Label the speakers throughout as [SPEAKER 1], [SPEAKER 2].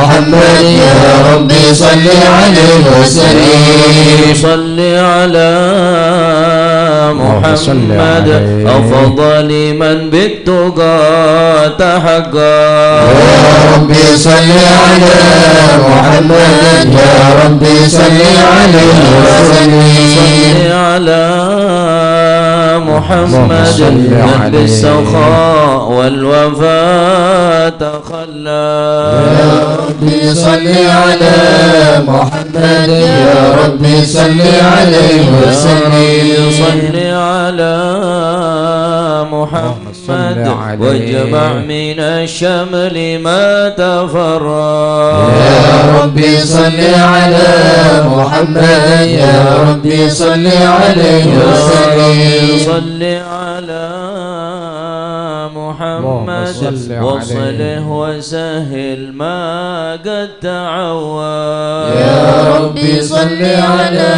[SPEAKER 1] محمد يا ربي صل عليه وسلم
[SPEAKER 2] صل على محمد أفضل من بالتقى تحقى
[SPEAKER 1] يا ربي صل على محمد يا ربي صل عليه وسلم
[SPEAKER 2] صل على محمد من بالسخاء والوفاء تخلى
[SPEAKER 1] يا ربي صل على محمد يا ربي صل عليه وسلم
[SPEAKER 2] صل على محمد واجمع من الشمل ما تفرق
[SPEAKER 1] يا ربي صل على محمد يا ربي صل عليه وسلم
[SPEAKER 2] صل على محمد وصله وسهل ما قد تعود
[SPEAKER 1] يا ربي صل على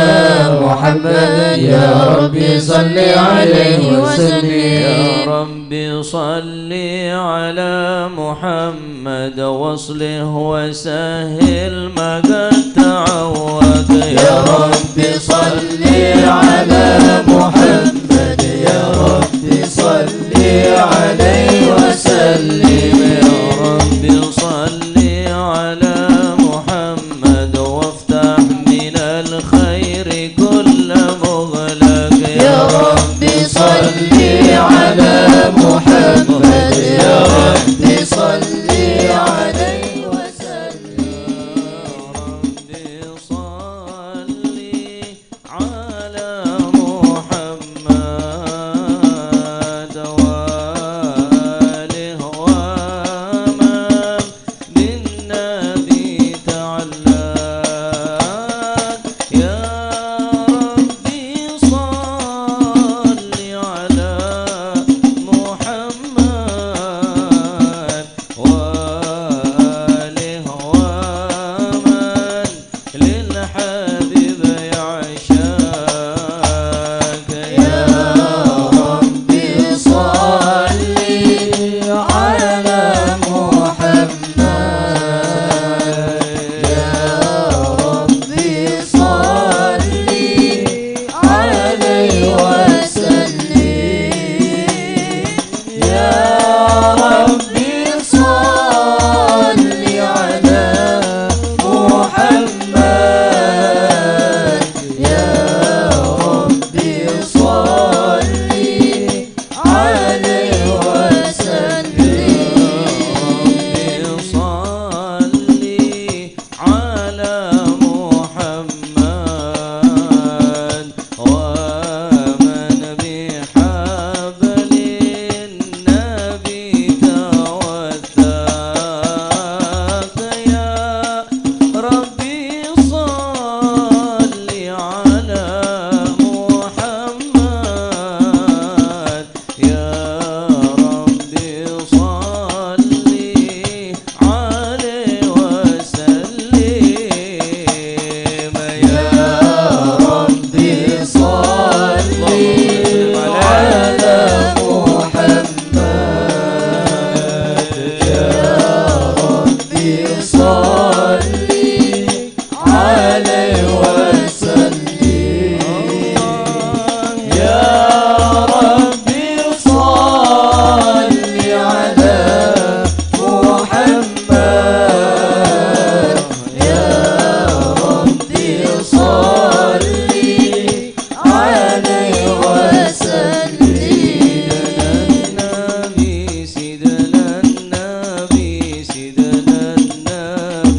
[SPEAKER 1] محمد يا ربي صل عليه وسلم
[SPEAKER 2] يا ربي صل على محمد وصله وسهل ما قد تعود
[SPEAKER 1] يا ربي صل على محمد يا ربي صل عليه وسلم
[SPEAKER 2] يا ربي صل على محمد وافتح من الخير كل مغلق
[SPEAKER 1] يا ربي صل على محمد يا ربي صل عليه وسلم
[SPEAKER 2] يا ربي صل على محمد وآله ومن بالنبي تعلق يا ربي صل على محمد وآله ومن للحبيب يعشاق
[SPEAKER 1] يا ربي صل على محمد يا ربي صل عليه وسلم يا ربي صل على محمد يا ربي صل عليه وسلم
[SPEAKER 2] صلي على محمد ومن بحبل النبي توثق يا ربي صلي على محمد يا ربي صلي عليه وسلم
[SPEAKER 1] يا ربي صل على محمد يا ربي صل عليه وسلم يا ربي صل على محمد يا ربي صل عليه وسلم
[SPEAKER 2] سيدنا النبي سيدنا النبي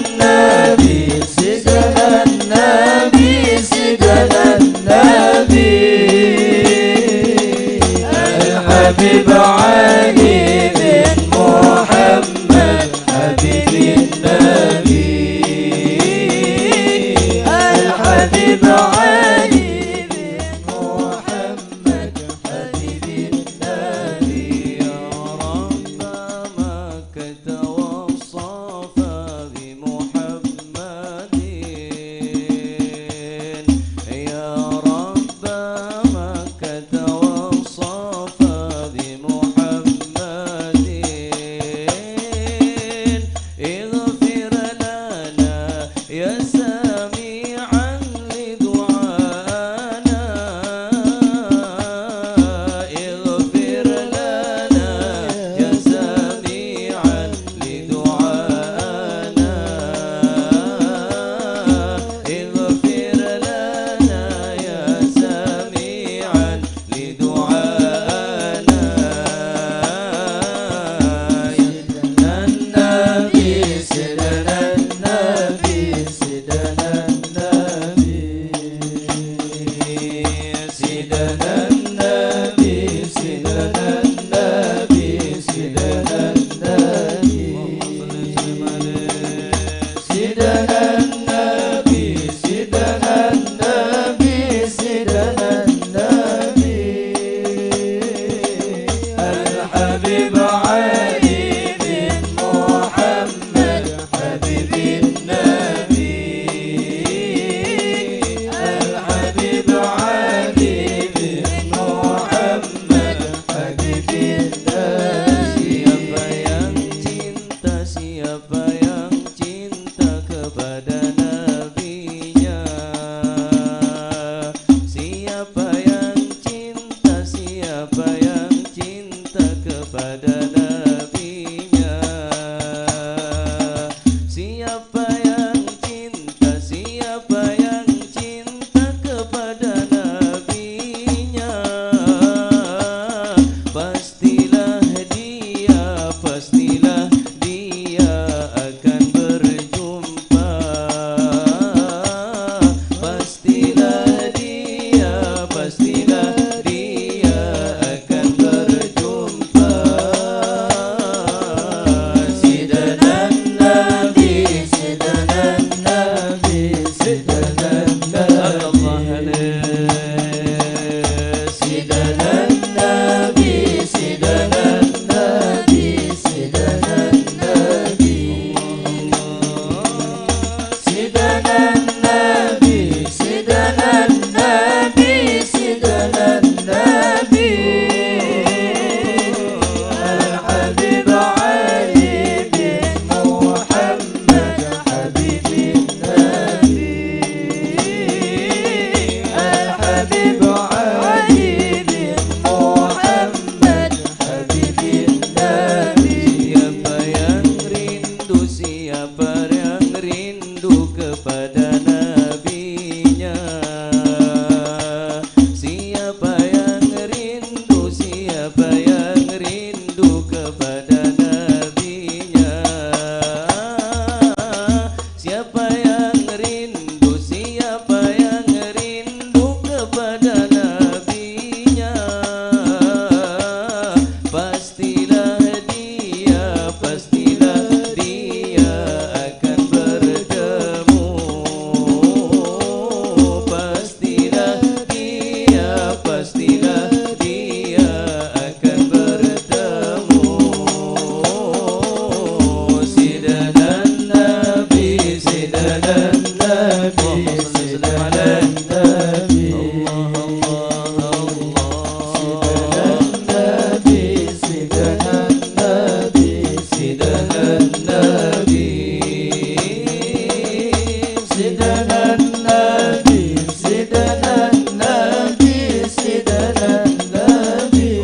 [SPEAKER 1] النبي سيدنا النبي سيدنا النبي الحبيب علي بن محمد حبيب النبي الحبيب علي بن محمد حبيب النبي
[SPEAKER 2] يا رب مكة والصفا بمحمد يا رب مكة والصفا بمحمد اغفر لنا يا سميعا لدعانا اغفر لنا يا سميعا لدعانا اغفر لنا يا سميعا لدعانا
[SPEAKER 1] النبي سيدنا النبي سيدنا النبي سيدنا النبي سيدنا النبي سيدنا النبي سيدنا النبي سيدنا النبي سيدنا النبي الحبيب علي بن محمد حبيب النبي الحبيب علي بن محمد حبيب النبي
[SPEAKER 2] Siapa yang cinta kepada nabinya siapa yang cinta kepada nabinya siapa yang cinta kepada nabinya pastilah dia akan berjumpa pastilah dia akan berjumpa
[SPEAKER 1] سيدنا النبي سيدنا النبي سيدنا النبي سيدنا النبي سيدنا النبي سيدنا النبي سيدنا النبي سيدنا النبي سيدنا النبي الحبيب علي بن محمد حبيب النبي الحبيب علي بن محمد حبيب النبي
[SPEAKER 2] siapa yang rindu kepada nabinya siapa yang rindu kepada nabinya siapa yang rindu kepada nabinya pastilah dia akan bertemu pastilah dia akan bertemu Sayyidina Nabi Sayyidina Nabi Sayyidina Nabi Sayyidina Nabi Sayyidina Nabi سيدنا النبي سيدنا النبي سيدنا النبي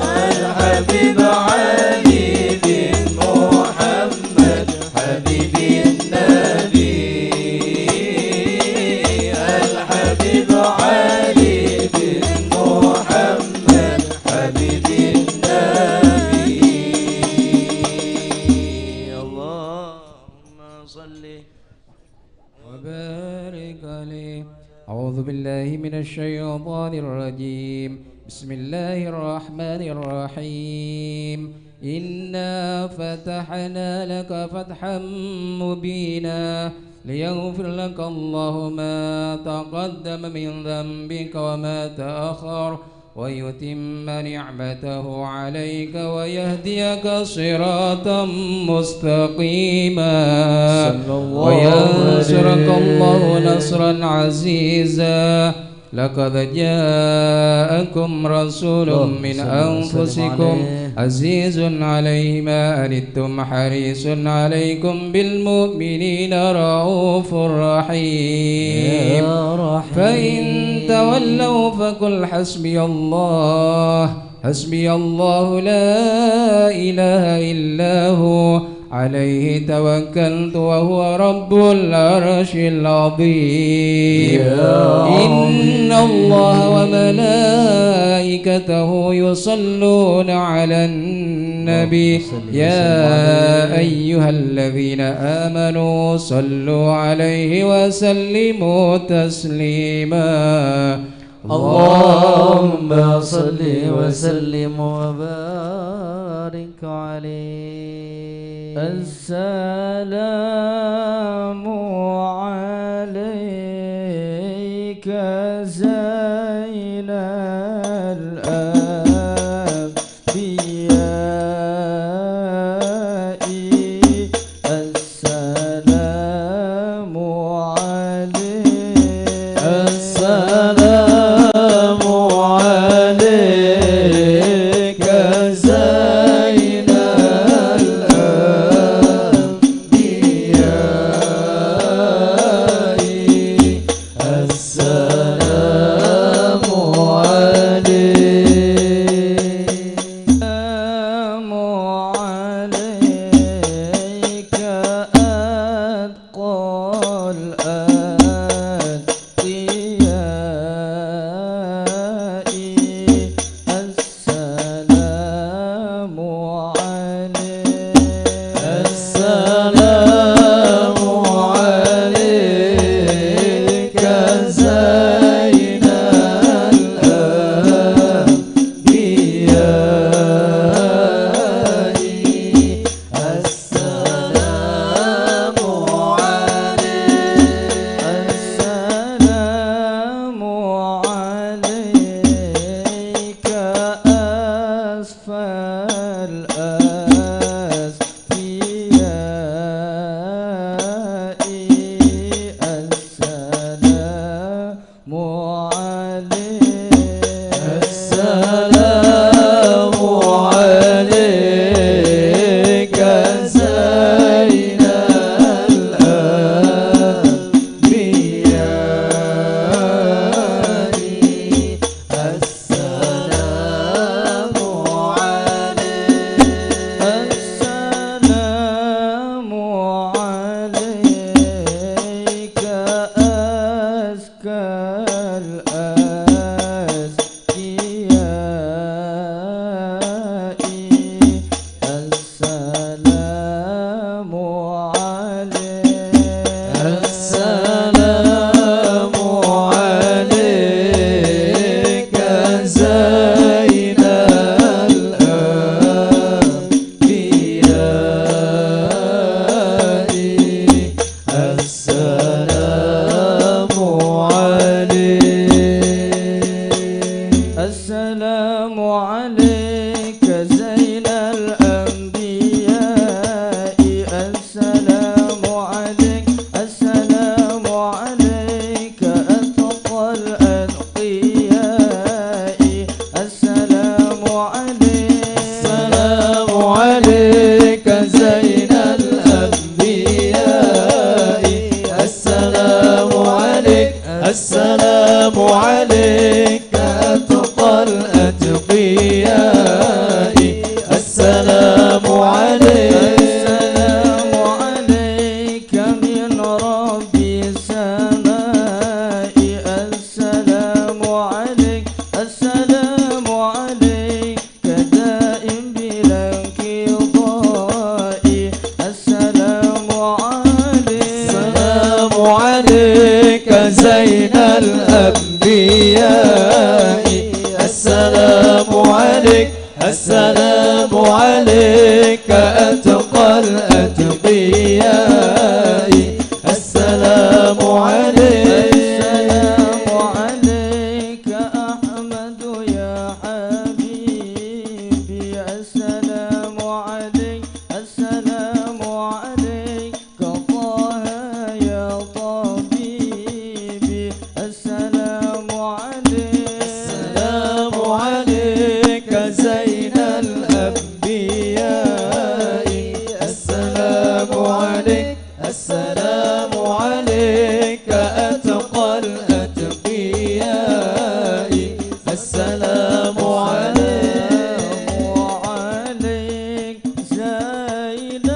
[SPEAKER 2] الحبيب علي بن محمد حبيب صل
[SPEAKER 1] وبارك عليه. أعوذ بالله من الشيطان الرجيم. بسم الله الرحمن الرحيم. إنا فتحنا لك فتحا مبينا ليغفر لك الله ما تقدم من ذنبك وما تأخر ويتم نعمته عليك ويهديك صراطا مستقيما وينصرك الله نصرا عزيزا. لقد جاءكم رسول من أنفسكم عزيز عليه ما أنتم حريص عليكم بالمؤمنين رؤوف رحيم. فإن تولوا فقل حسبي الله حسبي الله لا إله إلا هو عليه توكلت وهو رب العرش العظيم. إن الله وملائكته يصلون على النبي يا أيها الذين آمنوا صلوا عليه وسلموا تسليما.
[SPEAKER 2] اللهم صل وسلم وبارك عليه. السلام عليك زين الأنبياء. السلام عليك السلام عليك زين الأنبياء. السلام عليك السلام عليك أتقى الأتقياء. السلام عليك السلام عليك زين الأنبياء. السلام عليك السلام عليك أسفى الأسفياء. السلام عليك السلام عليك زين الأنبياء. السلام عليك السلام عليك أزكى الأزكياء. السلام عليك السلام عليك زين الأنبياء. السلام عليك السلام عليك زين الأنبياء. السلام زين الأنبياء السلام عليك السلام عليك أتقى الأتقياء السلام عليك السلام عليك أحمد يا حبيبي السلام عليك السلام عليك طه يا طبيبي السلام عليك السلام عليك زين الأنبياء السلام عليك السلام عليك أتقى الأتقياء السلام عليك زين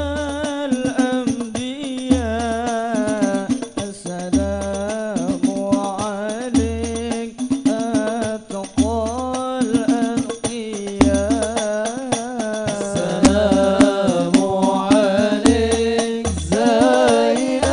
[SPEAKER 2] الأنبياء السلام عليك أتقى الأتقياء السلام عليك زين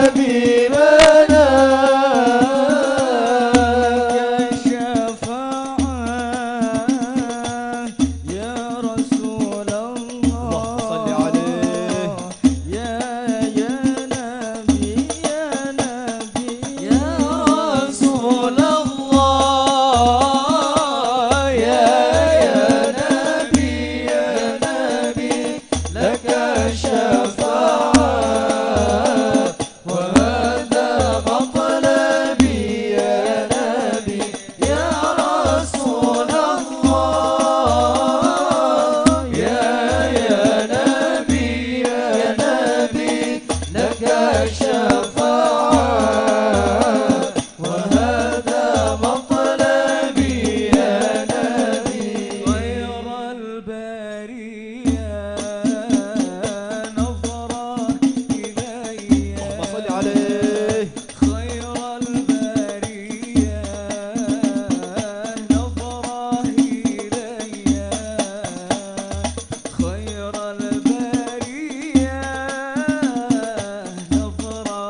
[SPEAKER 2] حبيبنا شفاعة يا رسول الله صل عليه يا نبي يا نبي يا رسول الله يا نبي لك شفاعة وهذا مطلبي يا نبي يا رسول الله يا نبي لك شفاعة وهذا مطلبي يا نبي غير البرية نظرة إلي اللهم صل عليه خير البرية نظرة إلي خير البرية نظرة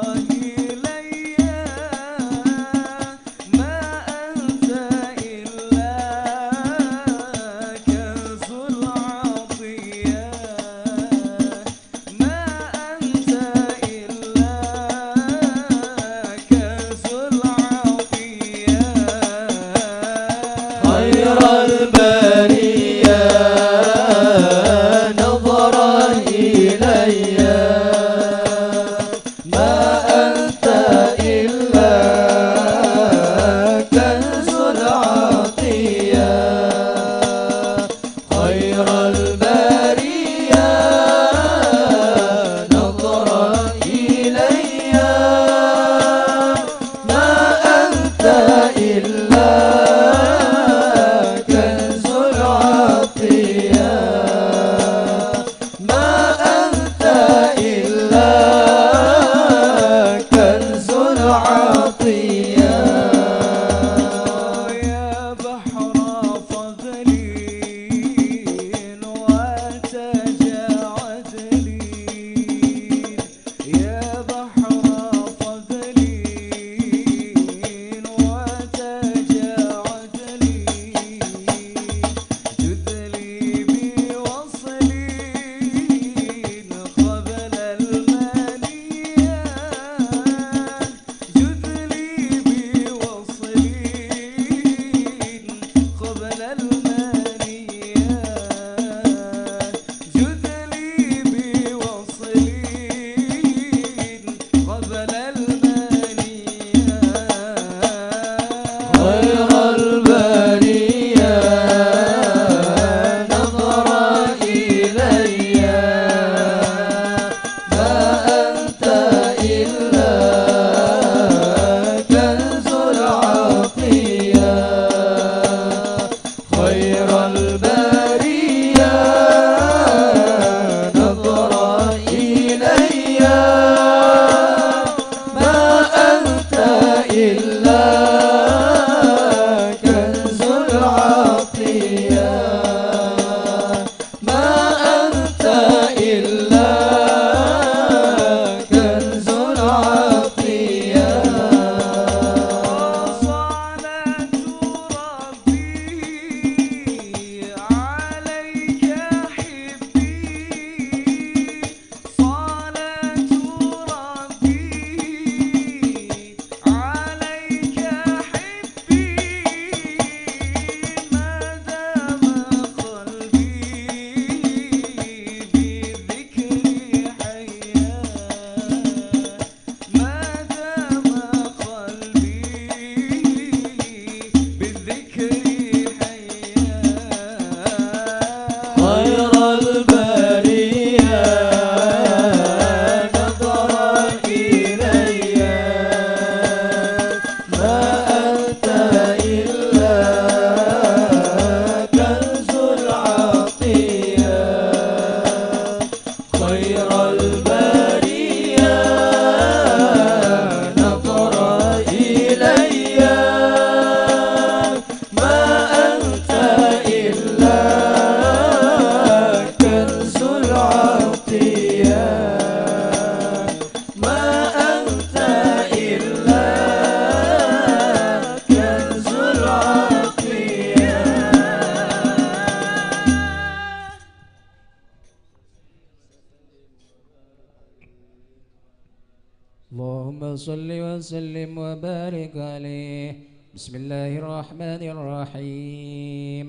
[SPEAKER 1] اللهم صل وسلم وبارك عليه. بسم الله الرحمن الرحيم.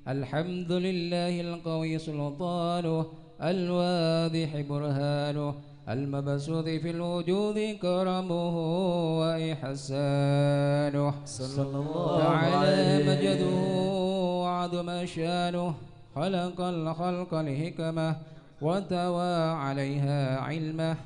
[SPEAKER 1] الحمد لله القوي سلطانه، الواضح برهانه، المبسوط في الوجود كرمه وإحسانه،
[SPEAKER 2] صلى الله
[SPEAKER 1] تعالى
[SPEAKER 2] عليه
[SPEAKER 1] مجده وعظم شانه، خلق الخلق لحكمه وتوى عليها علمه،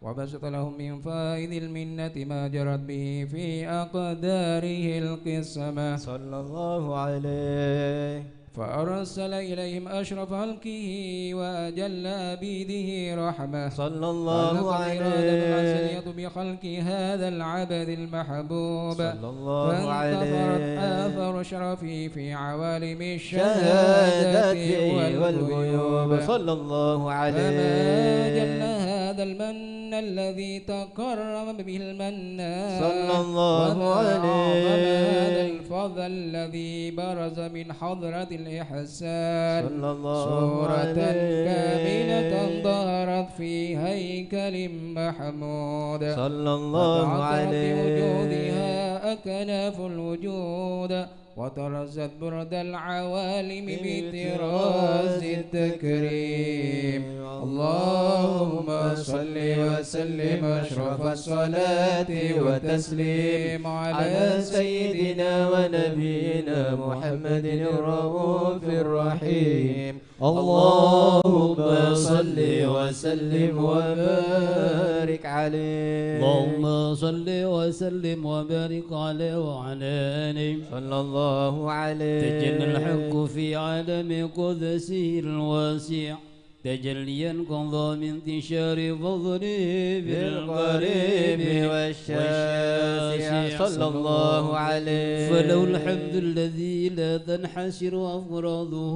[SPEAKER 1] وبسط لهم من فائد المنة ما جرت به في أقداره القسمة.
[SPEAKER 2] صلى الله عليه
[SPEAKER 1] فأرسل إليهم أشرف خلقه وأجل عبيده رحمة.
[SPEAKER 2] صلى الله عليه
[SPEAKER 1] العسلية بخلق هذا العبد المحبوب،
[SPEAKER 2] صلى الله
[SPEAKER 1] فانتظرت
[SPEAKER 2] عليه
[SPEAKER 1] آثار شرفه في عوالم
[SPEAKER 2] شهادة
[SPEAKER 1] الشهادة والغيوب.
[SPEAKER 2] صلى الله
[SPEAKER 1] فما
[SPEAKER 2] عليه
[SPEAKER 1] جل هذا المن الذي تكرم به المنان،
[SPEAKER 2] صلى الله
[SPEAKER 1] وما أعظم
[SPEAKER 2] عليه
[SPEAKER 1] هذا الفضل الذي برز من حضرة الإحسان،
[SPEAKER 2] صلى الله
[SPEAKER 1] صورة
[SPEAKER 2] عليه
[SPEAKER 1] كاملة ظهرت في هيكل محمود،
[SPEAKER 2] صلى الله
[SPEAKER 1] فتعطرت بوجودها
[SPEAKER 2] عليه
[SPEAKER 1] أكناف الوجود، وترزت برد العوالم بطراز التكريم. اللهم صل وسلم أشرف الصلاة وتسليم
[SPEAKER 2] على سيدنا ونبينا محمد الرؤوف الرحيم. اللهم صل وسلم وبارك عليه.
[SPEAKER 3] اللهم صل وسلم وبارك عليه وعلى آله
[SPEAKER 2] صلى الله عليه.
[SPEAKER 3] تجلى الحق في عالم قدسه الواسع، تجليا قضى من انتشار فضله
[SPEAKER 2] بالقريب والشاسع صلى الله عليه.
[SPEAKER 3] فله الحمد الذي لا تنحسر أفراده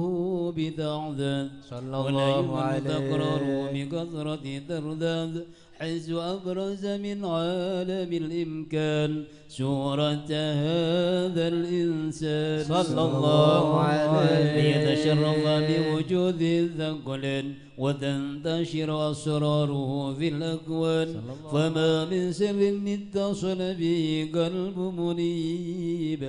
[SPEAKER 3] بتعداد،
[SPEAKER 2] صلى
[SPEAKER 3] ولا
[SPEAKER 2] الله
[SPEAKER 3] يمن
[SPEAKER 2] عليه.
[SPEAKER 3] تقرره بكثرة ترداد، حيث أبرز من عالم الإمكان سورة هذا الإنسان
[SPEAKER 2] صلى الله عليه.
[SPEAKER 3] ليتشرف بوجود ثقل وتنتشر أسراره في الأكوان، فما من سر اتصل به قلب منيب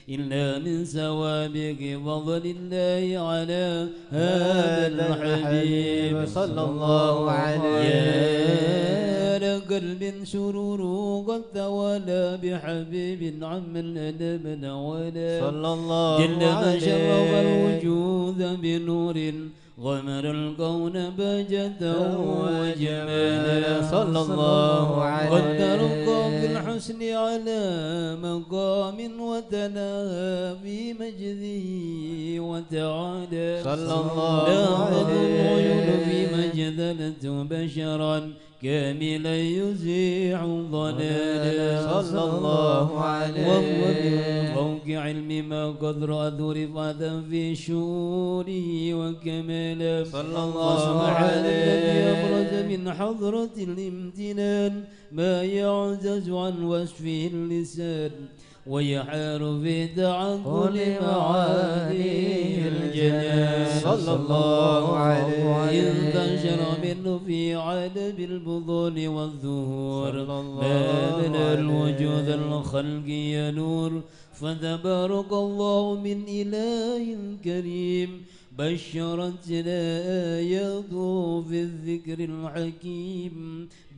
[SPEAKER 3] إلا من سوابق فضل الله على هذا الحبيب
[SPEAKER 2] صلى الله عليه.
[SPEAKER 3] يا لقلب سروره قد توالى بحبيب عم الأدب نوالا،
[SPEAKER 2] صلى الله
[SPEAKER 3] جل من
[SPEAKER 2] عليه.
[SPEAKER 3] شرف الوجود بنور غمر الكون بهجة وجمالا،
[SPEAKER 2] صلى الله عليه.
[SPEAKER 3] قد ترقى في الحسن على مقام وتناهى في مجده وتعالى،
[SPEAKER 2] صلى الله
[SPEAKER 3] لا تظن عيون
[SPEAKER 2] عليه.
[SPEAKER 3] في مجدلة بشرا كاملا يزيع ضلالا،
[SPEAKER 2] صلى الله عليه.
[SPEAKER 3] وهو من فوق علم ما قد رأت رفعة في شؤونه وكمالا،
[SPEAKER 2] صلى الله
[SPEAKER 3] وسبحان
[SPEAKER 2] عليه.
[SPEAKER 3] الذي أبرز من حضرة الامتنان ما يعجز عن وصفه اللسان، ويحار في تعقل معانيه الجنان،
[SPEAKER 2] صلى الله عليه.
[SPEAKER 3] انتشر منه في عالم البطون والظهور
[SPEAKER 2] صلى الله
[SPEAKER 3] ما من
[SPEAKER 2] عليه.
[SPEAKER 3] الوجود الخلقي نور، فتبارك الله من إله كريم بشرتنا آياته في الذكر الحكيم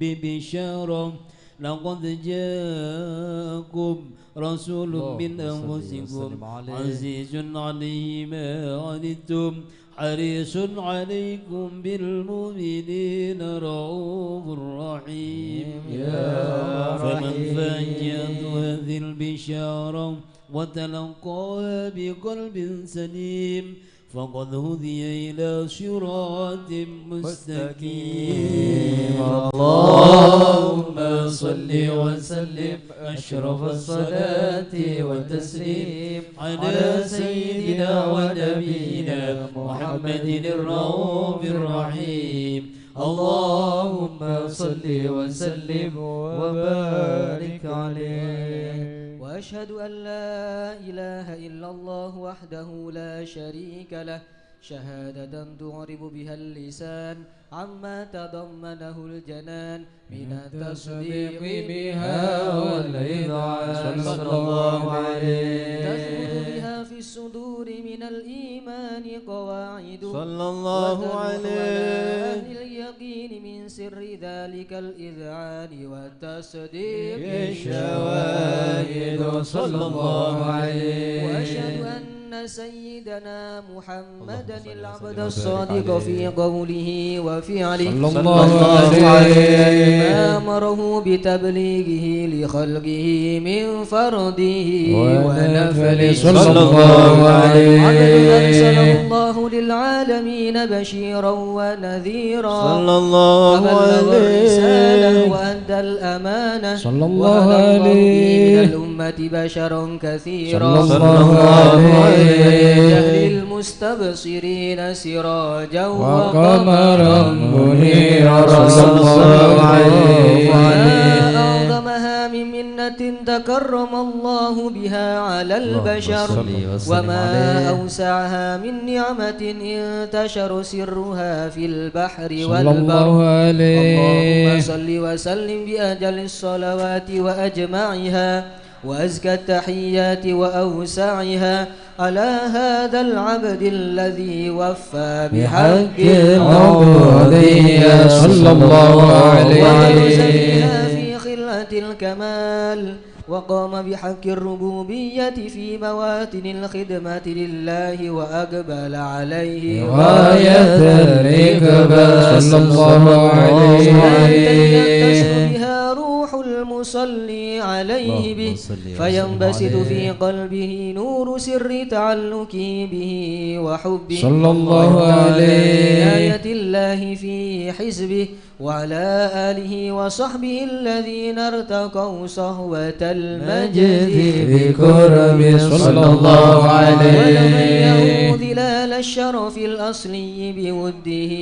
[SPEAKER 3] ببشارة، لقد جاءكم رسول من أنفسكم عزيز عليه ما عنتم حريص عليكم بالمؤمنين رؤوف رحيم. فمن فاجأت هذه البشارة وتلقاها بقلب سليم فقد هدي إلى صراط مستقيم.
[SPEAKER 2] اللهم صل وسلم أشرف الصلاة والتسليم
[SPEAKER 3] على سيدنا ونبينا محمد الرؤوف الرحيم.
[SPEAKER 2] اللهم صل وسلم وبارك عليه.
[SPEAKER 4] وأشهد أن لا إله إلا الله وحده لا شريك له
[SPEAKER 2] شهادة تعرب بها اللسان عما تضمنه الجنان من التصديق بها والإذعان
[SPEAKER 1] صلى الله عليه.
[SPEAKER 2] تثبت بها في الصدور من الإيمان قواعد
[SPEAKER 4] صلى الله عليه.
[SPEAKER 2] أهل اليقين من سر ذلك الإذعان والتصديق
[SPEAKER 4] الشواهد صلى الله عليه.
[SPEAKER 2] وأشهد أن سيدنا محمدا العبد الصادق في قوله وفعله
[SPEAKER 1] صلى الله عليه.
[SPEAKER 2] ما أمره بتبليغه لخلقه من فرده ونفله
[SPEAKER 1] صلى الله عليه.
[SPEAKER 2] عبد أرسله الله للعالمين بشيرا ونذيرا
[SPEAKER 4] صلى الله
[SPEAKER 2] فبلغ الرسالة
[SPEAKER 4] عليه.
[SPEAKER 2] وأدى الأمانة
[SPEAKER 1] صلى الله
[SPEAKER 2] وهدى الله به
[SPEAKER 1] عليه.
[SPEAKER 2] من الأمة بشرا كثيرا
[SPEAKER 1] صلى الله عليه.
[SPEAKER 2] جهل المستبصرين سراجا
[SPEAKER 1] وقمرا منيرا
[SPEAKER 4] صلى الله عليه.
[SPEAKER 2] ما أعظمها من منة تكرم الله بها على البشر وما أوسعها من نعمة انتشر سرها في البحر
[SPEAKER 1] صلى الله
[SPEAKER 2] والبر.
[SPEAKER 1] عليه.
[SPEAKER 2] اللهم صل وسلم بأجل الصلوات وأجمعها وأزكى التحيات وأوسعها على هذا العبد الذي وفى بحق
[SPEAKER 1] العبودية صلى الله عليه.
[SPEAKER 2] وأرسلها في خلة الكمال وقام بحق الربوبية في مواتن الخدمة لله وأقبل عليه
[SPEAKER 1] غاية الركبة صلى الله عليه.
[SPEAKER 2] يتصل بها روح المصلي عليه به فينبسط في قلبه نور سر تعلقه به وحبه
[SPEAKER 1] صلى الله عليه.
[SPEAKER 2] آية الله في حزبه وعلى آله وصحبه الذين ارتقوا صهوة المجد
[SPEAKER 1] بكرم صلى الله عليه.
[SPEAKER 2] ظلال الشرف الأصلي بوده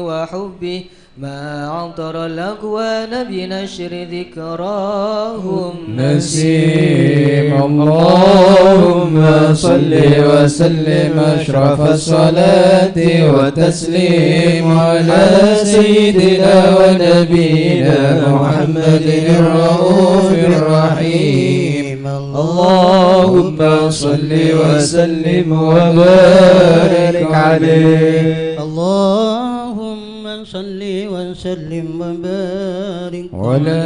[SPEAKER 2] وحبه ما عطر الأكوان بنشر ذكراهم
[SPEAKER 1] نسيم. اللهم صل وسلم أشرف الصلاة وتسليم على سيدنا ونبينا محمد الرؤوف الرحيم. اللهم صل وسلم وبارك عليه.
[SPEAKER 5] اللهم صل وسلم وبارك
[SPEAKER 1] وعلى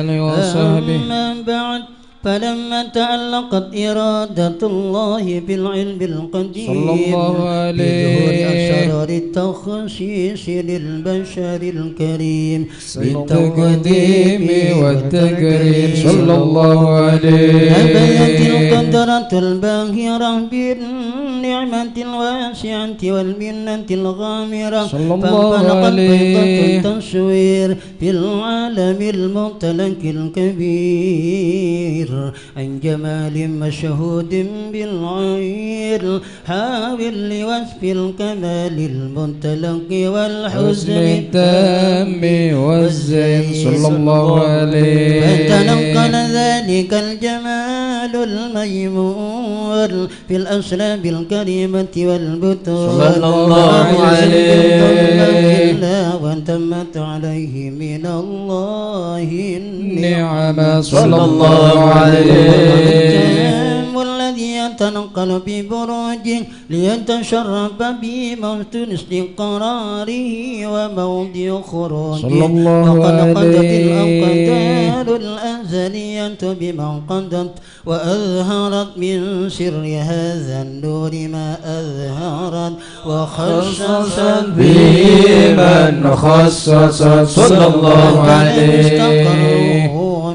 [SPEAKER 1] آله وصحبه.
[SPEAKER 5] أما بعد فلما تعلقت إرادة الله بالعلم القديم
[SPEAKER 1] صلى الله عليه.
[SPEAKER 5] بظهور أسرار التخصيص للبشر الكريم
[SPEAKER 1] بالتقديم والتكريم صلى الله عليه.
[SPEAKER 5] أبيت القدرة الباهرة بالنعمة الواسعة والمنة الغامرة
[SPEAKER 1] صلى الله
[SPEAKER 5] فانطلقت
[SPEAKER 1] عليه.
[SPEAKER 5] بيضة التصوير في العالم الممتلك الكبير عن جمال مشهود بالعين حاول لوصف الكمال الممتلك والحسن
[SPEAKER 1] التام والزين صلى الله عليه.
[SPEAKER 5] فتنقل ذلك الجمال الميمون في الأسلاب الكريمة والبطون
[SPEAKER 4] صلى الله عليه.
[SPEAKER 5] وتمت عليه من الله
[SPEAKER 1] النعم صلى الله عليه.
[SPEAKER 5] والذي يتنقل ببروجه ليتشرف بموطن استقراره وموضع خروجه
[SPEAKER 1] صلى الله
[SPEAKER 5] وقد قضت
[SPEAKER 1] عليه.
[SPEAKER 5] الأقدار الأزلية بما قضت وأظهرت من سر هذا النور ما أظهرت وخصصت
[SPEAKER 1] به من خصص صلى الله عليه.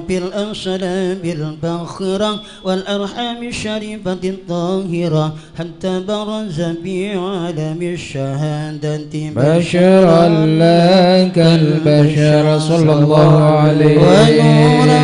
[SPEAKER 5] بالأنصاب الباخرة والأرحام الشريفة الطاهرة حتى برز بعالم الشهادة
[SPEAKER 1] بشرا لك البشر صلى الله عليه.
[SPEAKER 5] ونورا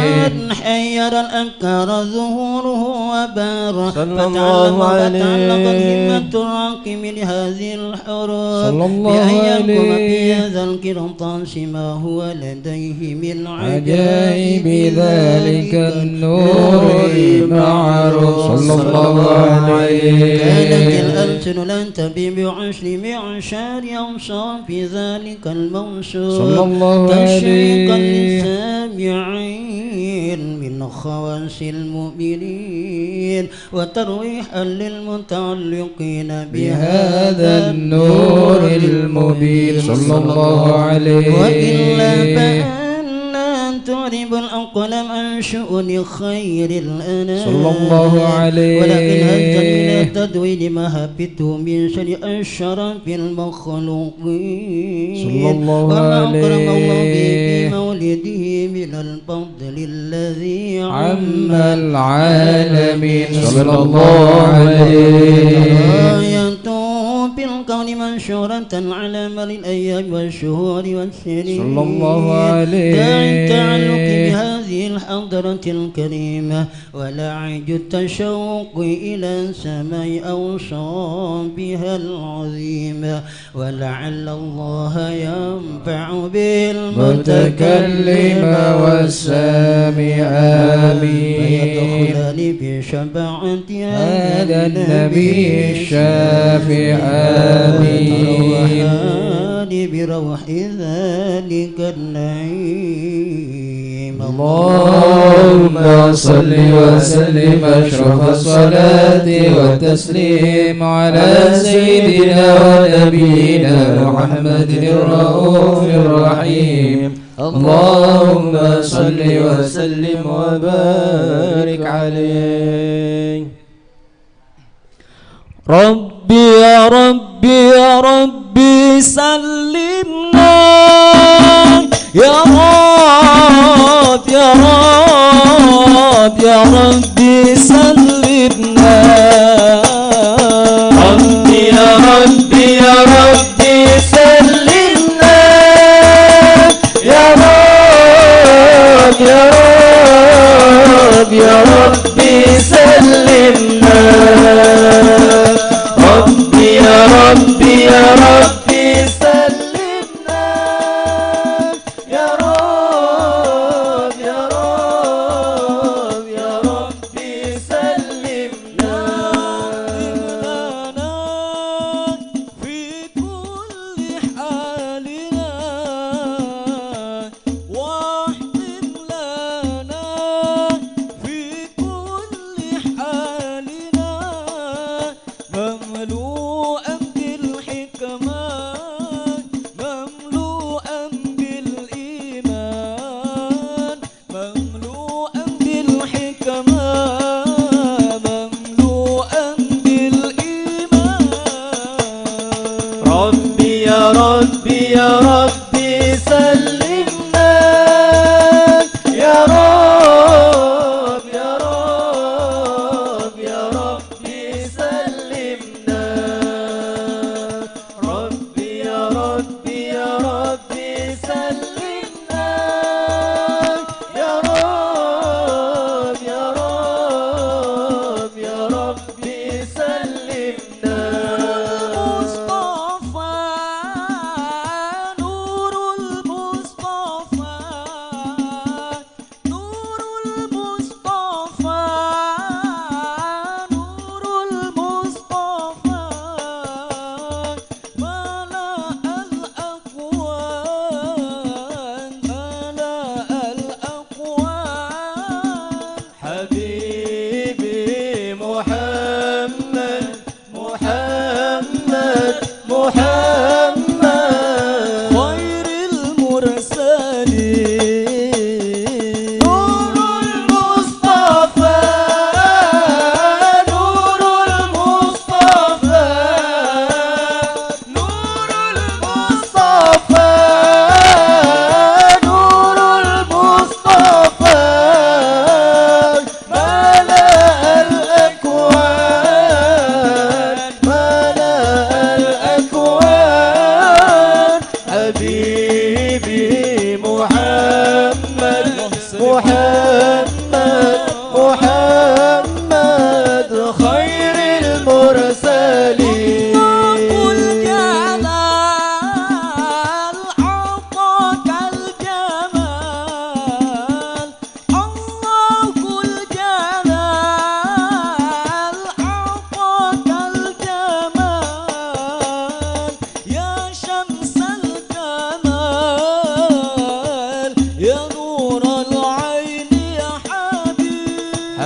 [SPEAKER 5] حير الأفكار ظهوره وبار فتعلقت همة الراقم لهذه الحروف
[SPEAKER 1] صلى الله
[SPEAKER 5] بأن يقوم
[SPEAKER 1] عليه.
[SPEAKER 5] بهذا القرطاس ما هو لديه من
[SPEAKER 1] عجائب ذلك النور المعروف صلى الله عليه.
[SPEAKER 5] كانت يحسن أنت بعشر معشار أوصاف ذلك الموصوف
[SPEAKER 1] صلى الله
[SPEAKER 5] تشريقا
[SPEAKER 1] عليه
[SPEAKER 5] للسامعين من خواص المؤمنين وترويحا للمتعلقين بهذا النور المبين
[SPEAKER 1] صلى الله عليه
[SPEAKER 5] وإلا فأن تعرب الأقلام عن شؤون خير الأنام
[SPEAKER 1] صلى الله عليه
[SPEAKER 5] ولكن أنت إلى تدوين ما هبته من شر الشرف المخلوقين
[SPEAKER 1] صلى الله
[SPEAKER 5] وما أكرم الله به
[SPEAKER 1] عليه
[SPEAKER 5] في مولده من الفضل الذي
[SPEAKER 1] عم العالمين صلى الله عليه
[SPEAKER 5] آياته بالكون منشورة على مر الأيام والشهور والسنين
[SPEAKER 1] صلى الله عليه
[SPEAKER 5] داعي التعلق بهذه الحضرة الكريمة ولاعج التشوق إلى سماء أوصافها العظيمة ولعل الله ينفع بالمتكلم والسامع آمين فيدخلان في شفاعة
[SPEAKER 1] هذا النبي الشافع آمين
[SPEAKER 5] بروح ذلك النعيم
[SPEAKER 1] اللهم صل وسلم أشرف الصلاة والتسليم على سيدنا ونبينا محمد الرؤوف الرحيم اللهم صل وسلم وبارك عليه
[SPEAKER 3] ربي يا ربي يا ربي سلمنا يا رب يا رب يا ربي سلمنا ربي يا ربي يا ربي سلمنا يا رب يا رب يا ربي سلمنا ربي يا ربي يا ربي سلمنا يا رب يا رب يا ربي سلمنا إننا في كل حالنا واحكم لنا في كل حالنا مملوءا بالحكمات مملوءا بالإيمان مملوءا بالحكمات مملوءا بالإيمان ربي يا ربي يا ربي سلمنا يا رب يا رب يا ربي سلمنا ربي يا ربي يا ربي سلمنا يا رب يا رب يا ربي سلمنا مصطفى نور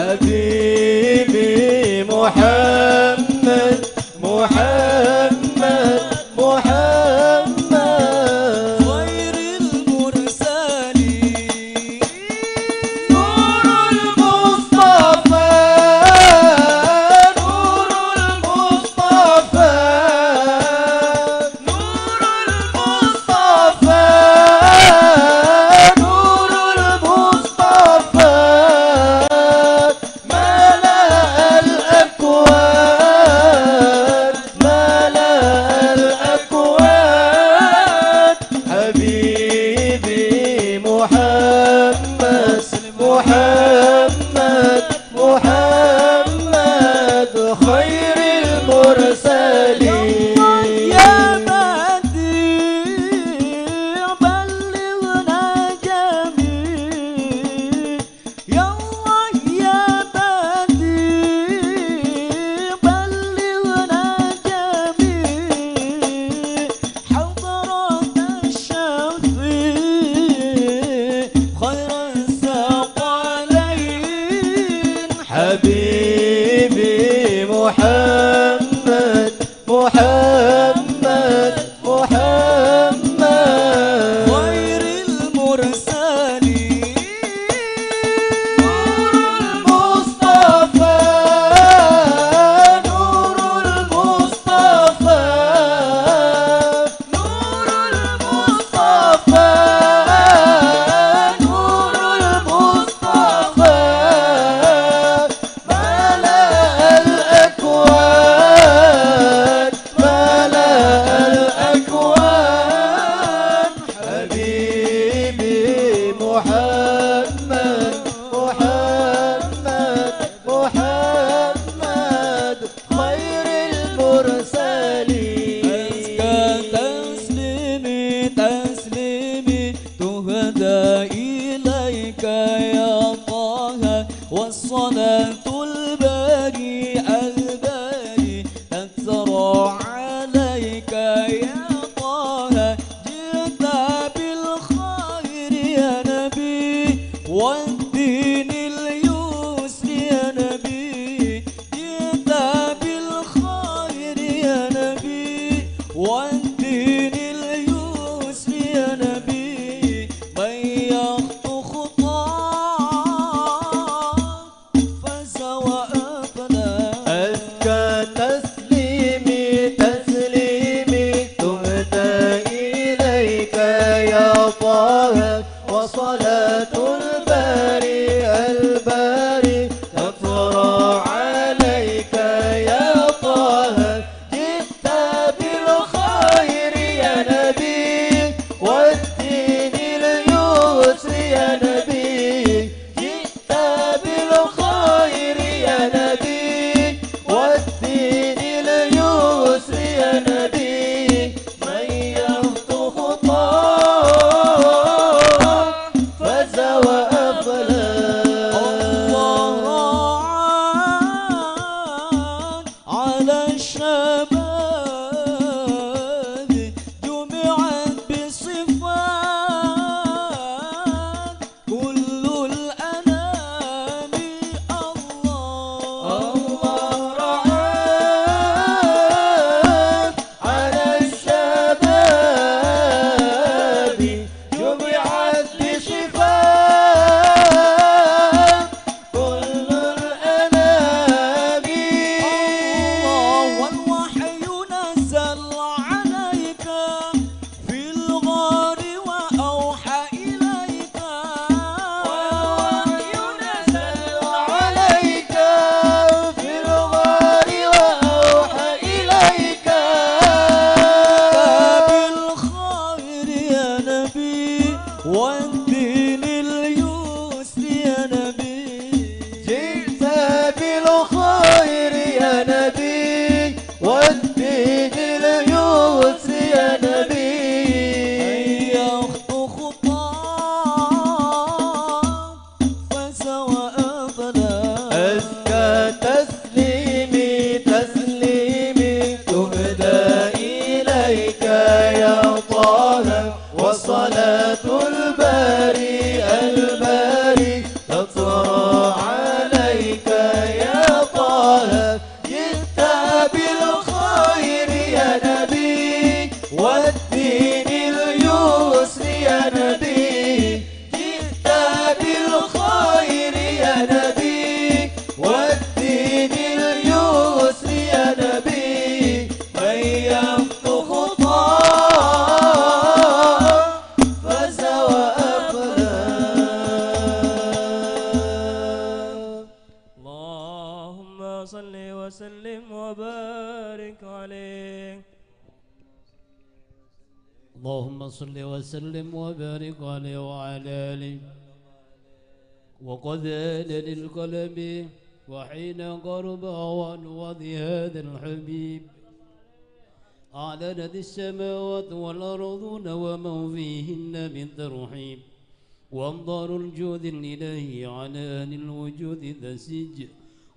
[SPEAKER 4] حبيبي محمد محمد محمد
[SPEAKER 3] خير المرسلين
[SPEAKER 4] نور المصطفى نور المصطفى نور المصطفى نور المصطفى ملأ الأكوان ملأ الأكوان حبيبي محمد محمد محمد خير المرسلين
[SPEAKER 3] يا بديع بلغنا جميل يا الله يا بديع بلغنا جميل حضرة الشفيع خير الثقلين
[SPEAKER 4] حبيبي محمد محمد محمد
[SPEAKER 3] خير المرسلين
[SPEAKER 4] نور المصطفى نور المصطفى نور المصطفى نور المصطفى ملأ الأكوان ملأ الأكوان حبيبي محمد محمد محمد خير المرسلين
[SPEAKER 3] أزكى تسليمي تسليمي تهدى إليك يا طه والصلاة الباري الباري تترى عليك يا طه جئت بالخير يا نبي والدين اليسر يا نبي جئت بالخير يا نبي والدين اليسر يا نبي من يخطو خطاك فاز وأفلح
[SPEAKER 4] أزكى تسليمي تسليمي تهدى إليك يا طه وصلاة الباري الباري تطرى عليك يا طه جئت بالخير يا نبي والدين اليسر يا نبي جئت بالخير يا نبي والدين اليسر يا نبي من يخطو خطاك فاز وأفلح
[SPEAKER 3] الله رعاك على الشباب جمعت بصفات كل الأنام الله
[SPEAKER 4] الله رعاك على الشباب جمعت بشفاء كل الأنام
[SPEAKER 3] الله والوحي نزل عليك في الغار وأوحى إليك
[SPEAKER 4] والوحي نزل عليك في الغار وأوحى إليك
[SPEAKER 3] بالخير يا نبي والدين اليسر يا نبي
[SPEAKER 4] جئت بالخير يا نبي والدين اليسر يا نبي
[SPEAKER 3] يخطو خطاك فاز وأفلح
[SPEAKER 4] أزكى تسليمي تسليمي تهدى إليك يا طه وصلاة الباري الباري تطرى عليك
[SPEAKER 3] وسلم وبارك عليه. اللهم صل وسلم وبارك عليه وعلى آله. وقد آن للقلم وحين قرب عن وضع هذا الحبيب أعلنت السماوات والأرضون ومن فيهن من ترحيب وأمطار الجود الإلهي على أهل الوجود تسج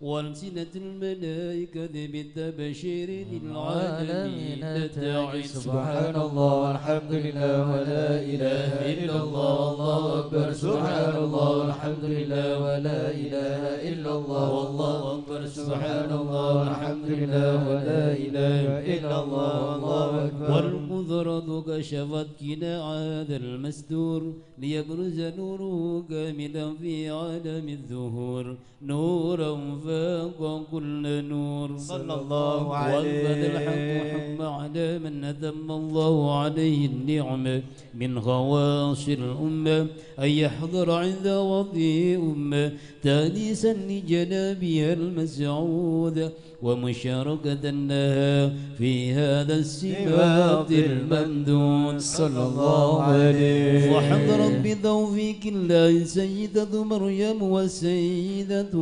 [SPEAKER 3] وألسنة الملائكة بالتبشير للعالمين تدعي
[SPEAKER 4] سبحان الله والحمد لله ولا إله إلا الله والله أكبر. سبحان الله والحمد لله ولا إله إلا الله والله أكبر. سبحان الله والحمد لله ولا إله إلا الله والله أكبر.
[SPEAKER 3] والقدرة كشفت كناع هذا المستور ليبرز نوره كاملا في عالم الظهور نورا فاق كل نور.
[SPEAKER 4] صلى الله عليه.
[SPEAKER 3] وأنفذ الحق حق على من أتم الله عليه النعمة من خواص الأمة أن يحضر عند وضع أمة تأنيسا لجنابها المسعود ومشاركة لها في هذا السباق الممدود.
[SPEAKER 4] صلى الله عليه.
[SPEAKER 3] وحضرت بتوفيق الله سيدة مريم وسيدة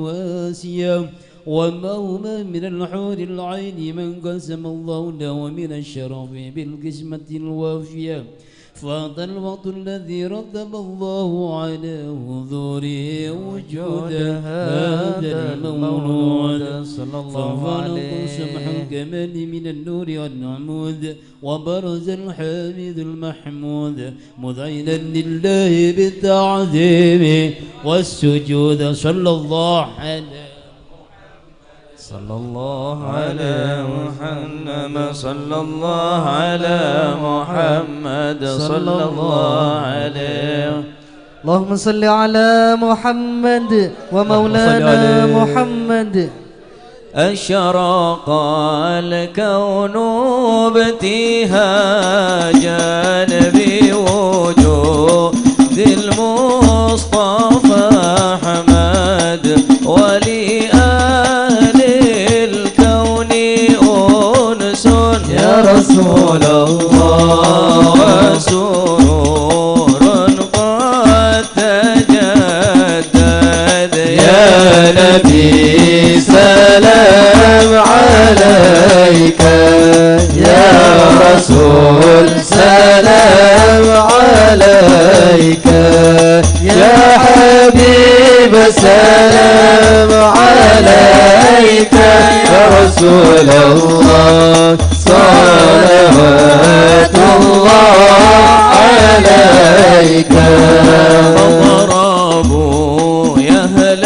[SPEAKER 3] آسيا ومهما من الحور العين من قسم الله له من الشرف بالقسمة الوافية. فهذا الوقت الذي رتب الله على حضوره وجود هذا المولود
[SPEAKER 4] صلى الله عليه.
[SPEAKER 3] سمح الكمال من النور والعمود وبرز الحامد المحمود مذعنا لله بالتعظيم والسجود. صلى الله عليه
[SPEAKER 4] صلى الله على محمد. صلى الله على محمد. صلى الله عليه.
[SPEAKER 2] اللهم صل على محمد ومولانا محمد.
[SPEAKER 4] أشرق الكون ابتهاجا بوجود المصطفى أحمد ولأهل الكون أنس يا رسول الله وسرور قد تجدد يا نبي سلام عليك يا رسول سلام عليك يا حبيب سلام عليك يا رسول الله صلوات الله عليك. فضربوا يا أهل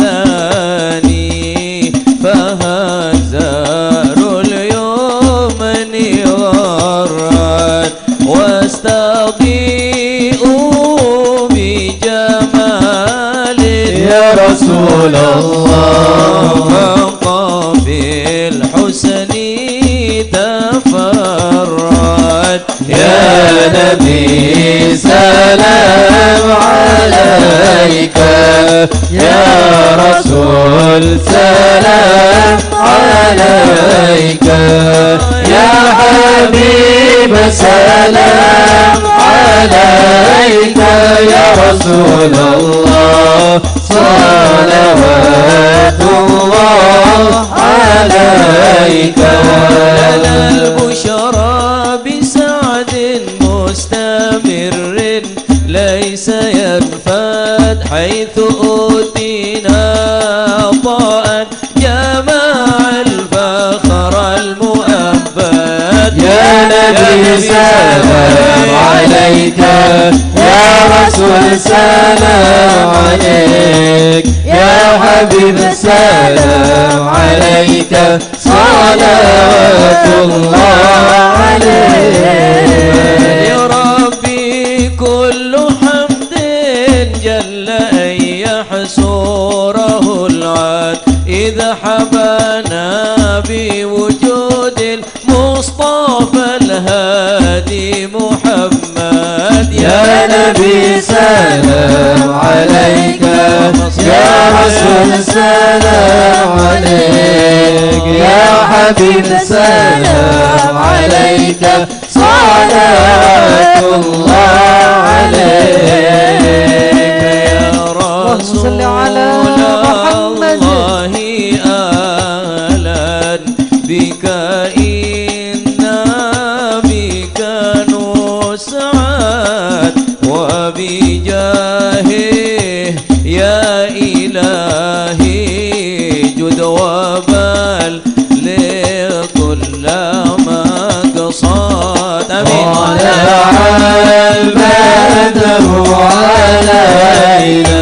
[SPEAKER 4] المثاني فهزروا اليمن والرد واستضيئوا بجمال يا رسول الله فقى بالحسن تفرد يا نبي سلام عليك يا رسول سلام عليك يا حبيب سلام عليك يا رسول الله صلوات الله عليك. لنا البشرى بسعد مستمر ليس ينفد حيث أوتينا طاء جمع الفخر المؤبد يا نبي سلام عليك يا رسول سلام عليك يا حبيب سلام عليك صلوات الله عليك. يا ربي كل حمد جل أن يحصره العاد إذا حبانا بوجود المصطفى الهادي محمد يا نبي سلام عليك يا رسول سلام عليك يا حبيب السلام عليك صلاة الله عليك يا رسول الله أهلا بك إنا بك نسعد وبجاهه يا إلهي جد وبال لكل مقصد آمين طلع البدر علينا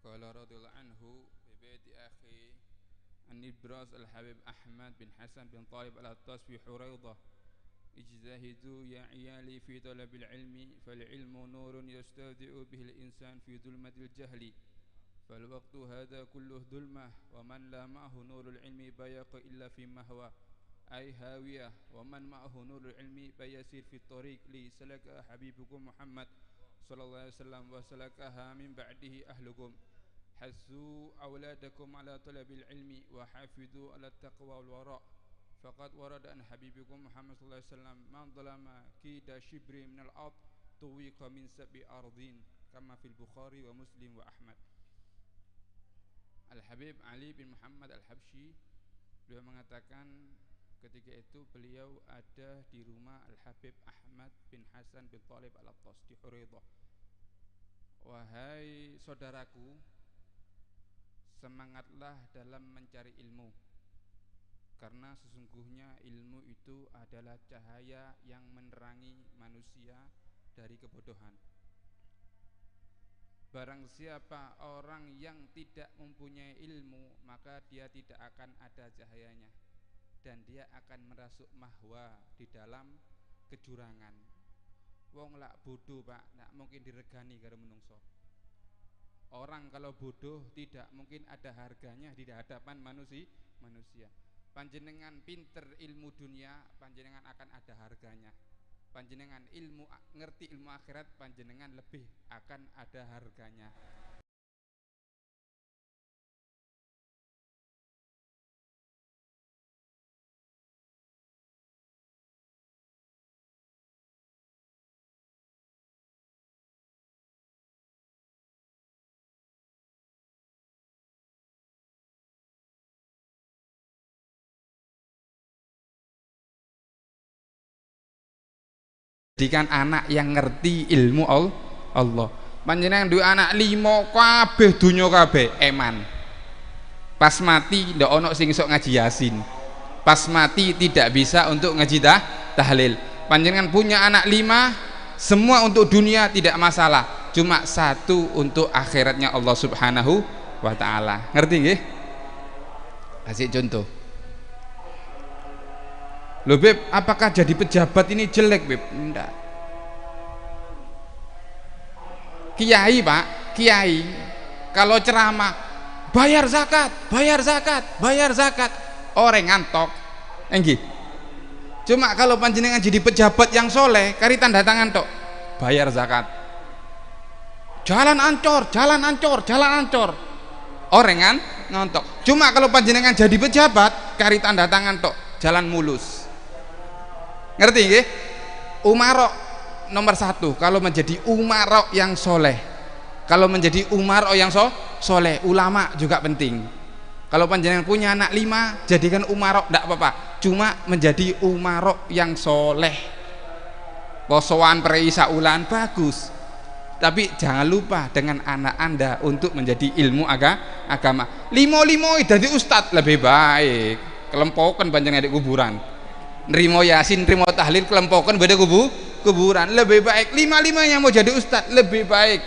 [SPEAKER 1] قال رضي الله عنه ببيت أخي عن البراز الحبيب أحمد بن حسن بن طالب العطاس في حريضة اجتهدوا يا عيالي في طلب العلم فالعلم نور يستهدئ به الإنسان في ظلمة الجهل فالوقت هذا كله ظلمة ومن لا معه نور العلم بيق إلا في مهوى أي هاوية ومن معه نور العلم بيسير في الطريق لسلك حبيبكم محمد صلى الله عليه وسلم وسلكها من بعده أهلكم حثوا أولادكم على طلب العلم وحافظوا على التقوى والوراء فقد ورد عن حبيبكم محمد صلى الله عليه وسلم من ظلم كيد شبر من الأرض طويق من 7 أرضين كما في البخاري ومسلم وأحمد. Al-Habib Ali bin Muhammad Al-Habsyi beliau mengatakan ketika itu beliau ada di rumah Al-Habib Ahmad bin Hasan bin Thalib Al-Attas di Huraidah. Wahai saudaraku, semangatlah dalam mencari ilmu, karena sesungguhnya ilmu itu adalah cahaya yang menerangi manusia dari kebodohan. Barang siapa orang yang tidak mempunyai ilmu, maka dia tidak akan ada cahayanya, dan dia akan merasuk mahwa di dalam kejurangan. Wong lak bodoh pak, nak mungkin diregani karo menungso. Orang kalau bodoh tidak mungkin ada harganya di hadapan manusia. Panjenengan pinter ilmu dunia, panjenengan akan ada harganya. Panjenengan ngerti ilmu akhirat, panjenengan lebih akan ada harganya. Jadikan anak yang ngerti ilmu Allah. Panjenengan duwe anak 5 kabeh donya kabeh eman. Pas mati ndak ono sing iso ngaji Yasin. Pas mati tidak bisa untuk ngaji tahlil. Panjenengan punya anak 5, semua untuk dunia tidak masalah, cuma 1 untuk akhiratnya Allah Subhanahu wa taala. Ngerti nggih? Kasih contoh. Loh Beb, apakah jadi pejabat ini jelek Beb? Enggak. Kiai Pak, kiai kalau ceramah bayar zakat, bayar zakat, bayar zakat, orang ngantok. Enggih. Cuma kalau panjenengan jadi pejabat yang soleh, kari tanda tangan tok, bayar zakat. Jalan ancor, jalan ancor, jalan ancor. Orang ngantok. Cuma kalau panjenengan jadi pejabat, kari tanda tangan tok, jalan mulus. Ngerti nggih? Umarok nomor 1 kalau menjadi umarok yang soleh. Kalau menjadi umarok yang soleh, ulama juga penting. Kalau panjenengan punya anak 5, jadikan umarok tidak apa-apa, cuma menjadi umarok yang soleh. Posoan prei saulan bagus, tapi jangan lupa dengan anak anda untuk menjadi ilmu agama. Limo jadi ustad lebih baik. Kelempokan panjenengan di kuburan. Nrimo Yasin, nrimo tahlil, kelempokan beda kuburan, lebih baik. 5 yang mau jadi ustadz lebih baik.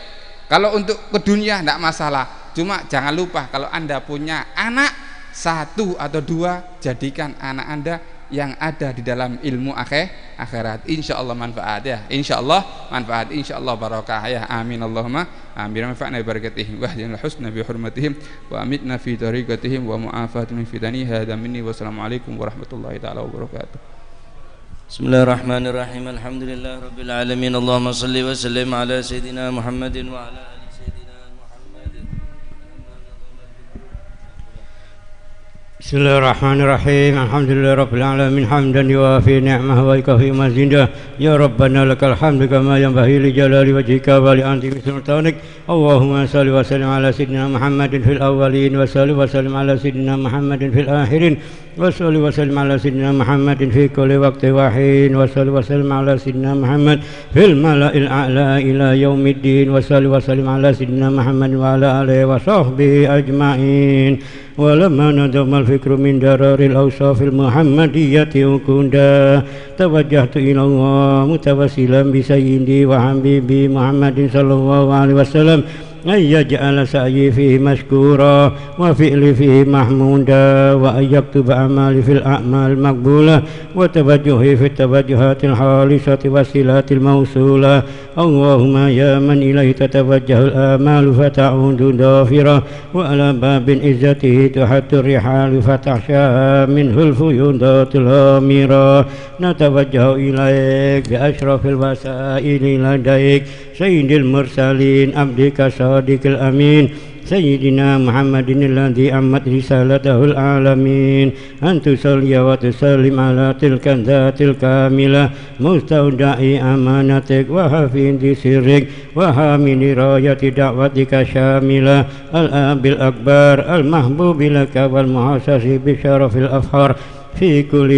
[SPEAKER 1] Kalau untuk ke dunia tidak masalah, cuma jangan lupa kalau anda punya anak 1 atau 2, jadikan anak anda yang ada di dalam ilmu akhirat. Insya Allah manfaat ya, insya Allah manfaat, insya Allah barakah ya. Amin Allahumma amin. Manfaatna bi barakatihim wa hdina husna bi hurmatihim wa amitna fi tariqatihim wa mu'afatihim fi dani hadza minni. Wassalamualaikum warahmatullahi taala wabarakatuh.
[SPEAKER 4] Bismillahirrahmanirrahim. Alhamdulillah rabbil alamin. Allahumma salli wa sallim ala sayyidina Muhammadin wa ala ali sayyidina Muhammadin.
[SPEAKER 6] Bismillahirrahmanirrahim. Alhamdulillah rabbil alamin hamdan yuwafi ni'mahu wa yukafi mazidah. Ya Rabbana lakal hamdu kama yanbaghi li jalali wajhika wa li azimi sultanik. Allahumma salli wa sallim ala sayyidina Muhammadin fil awwalin wa salli wa sallim ala sayyidina Muhammadin fil akhirin wa salli wa sallim ala sayyidina Muhammadin fi kulli waqti wa hin wa salli wa sallim ala sayyidina Muhammad fil mala'il a'la ila yaumiddin wa salli wa sallim ala sayyidina Muhammadin wa ala alihi wa sahbihi ajma'in. ولما ندم الفكر من درار الأوصاف المحمدية وكندا توجهت إلى الله متوسلا بسيدي وحبيبي محمد صلى الله عليه وسلم أن يجعل سعيي فيه مشكورا وفعلي فيه محمودا وأن يكتب أعمالي في الأعمال المقبولة وتوجهي في التوجهات الخالصة والصلات الموصولة. اللهم يا من إليه تتوجه الآمال فتعود ضافرة وعلى باب عزته تحت الرحال فتخشى منه الفيوضات الغامرة. نتوجه إليك بأشرف الوسائل لديك سيد المرسلين عبدك صادق الأمين سيدنا محمد الذي عمت رسالته العالمين أن تصلي وتسلم على تلك الذات الكاملة مستودع أمانتك وحفيظ سرك وحامل راية دعوتك شاملة الآب الأكبر المحبوب لك والمحسس بشرف الأفخار في كل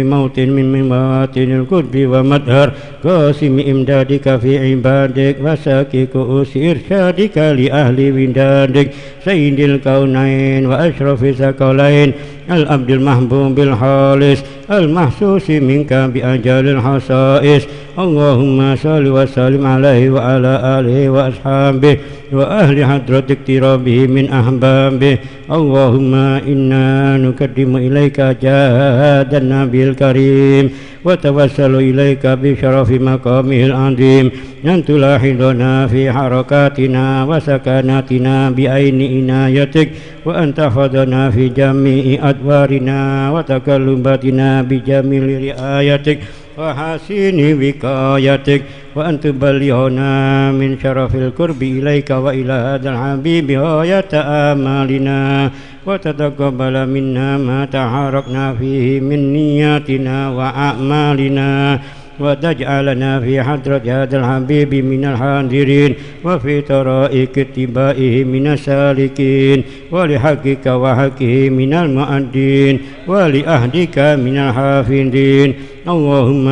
[SPEAKER 6] موت من مواطن القرب ومدهر قاسم إمدادك في عبادك وساكي كؤوس إرشادك لأهل ودادك سيد الكونين وأشرف الثقلين العبد المحبوب الخالص المحسوس منك بأجل الخصائص اللهم صل وسلم عليه وعلى آله وأصحابه وأهل حضرة اقترابه من أحبابه اللهم إنا نقدم إليك جهاد النبي الكريم وتوسل إليك بشرف مقامه العظيم أن تلاحظنا في حركاتنا وسكناتنا بعين عنايتك وأن تحفظنا في جميع أدوارنا وتكلماتنا بجميل رعايتك وحسين وقايتك وأن تبلغنا من شرف القرب إليك وإلى هذا الحبيب غاية آمالنا وتتقبل منا ما تحركنا فيه من نياتنا وأعمالنا وتجعلنا في حضرة هذا الحبيب من الحاضرين وفي طرائق اتباعه من السالكين ولحقك وحقه من المؤدين ولأهدك من الحافظين اللهم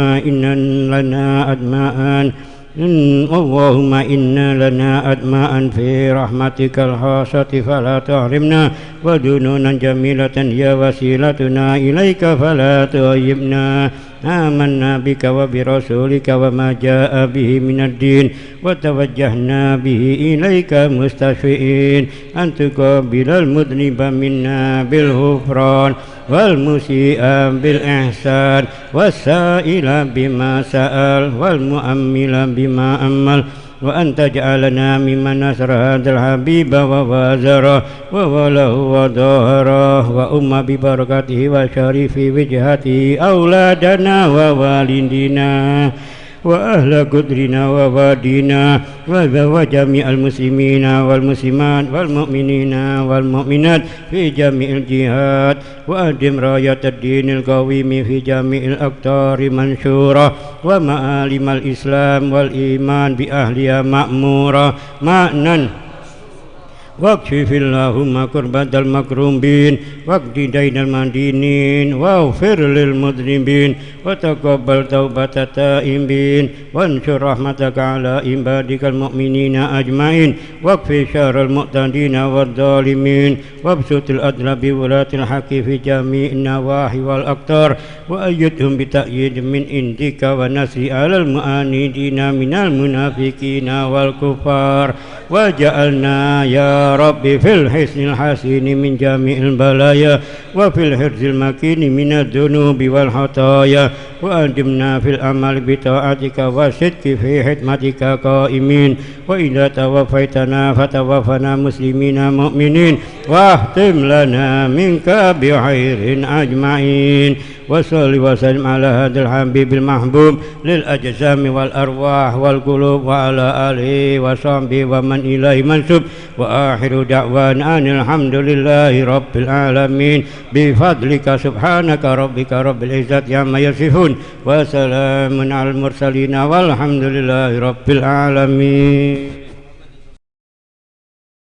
[SPEAKER 6] إنا لنا أدماء في رحمتك الخاصة فلا تحرمنا ودنونا جميلة هي وسيلتنا إليك فلا تغيبنا آمنا بك وبرسولك وما جاء به من الدين وتوجهنا به إليك مستشفئين أن تقابل المذنب منا بالغفران والمسيء بالإحسان والسائل بما سأل والمؤمل بما أمل وأن تجعلنا ممن نصر هذا الحبيب ووازره ووله وظهره وأم ببركته وشريف وجهته أولادنا ووالدنا وأهل قدرنا ووادينا وجميع المسلمين والمسلمات والمؤمنين والمؤمنات في جميع الجهات وأدم راية الدين القويم في جميع الأقطار منشورة ومعالم الإسلام والإيمان بأهلها مأمورة معنى واكشف اللهم كربة المكروبين واقض دين المدينين واغفر للمذنبين وتقبل توبة التائبين وانشر رحمتك على عبادك المؤمنين أجمعين واكفي شر المعتدين والظالمين وابسط الأدل بولاة الحق في جميع النواحي والأقطار وأيدهم بتأييد من عندك ونصر على المعاندين من المنافقين والكفار وجعلنا يا ربي في الحسن الحسين من جميع البلايا وفي الحرز المكين من الذنوب والخطايا وأدمنا في الأمل بطاعتك والصدق في حكمتك قائمين وإذا توفيتنا فتوفنا مسلمين مؤمنين واختم لنا منك بخير أجمعين وصل وسلم على هذا الحبيب المحبوب للأجسام والأرواح والقلوب وعلى آله وصحبه ومن إليه منسوب وآخر دعوانا أن الحمد لله رب العالمين بفضلك سبحانك ربك رب العزة عما يصفون وسلام على المرسلين والحمد لله رب العالمين.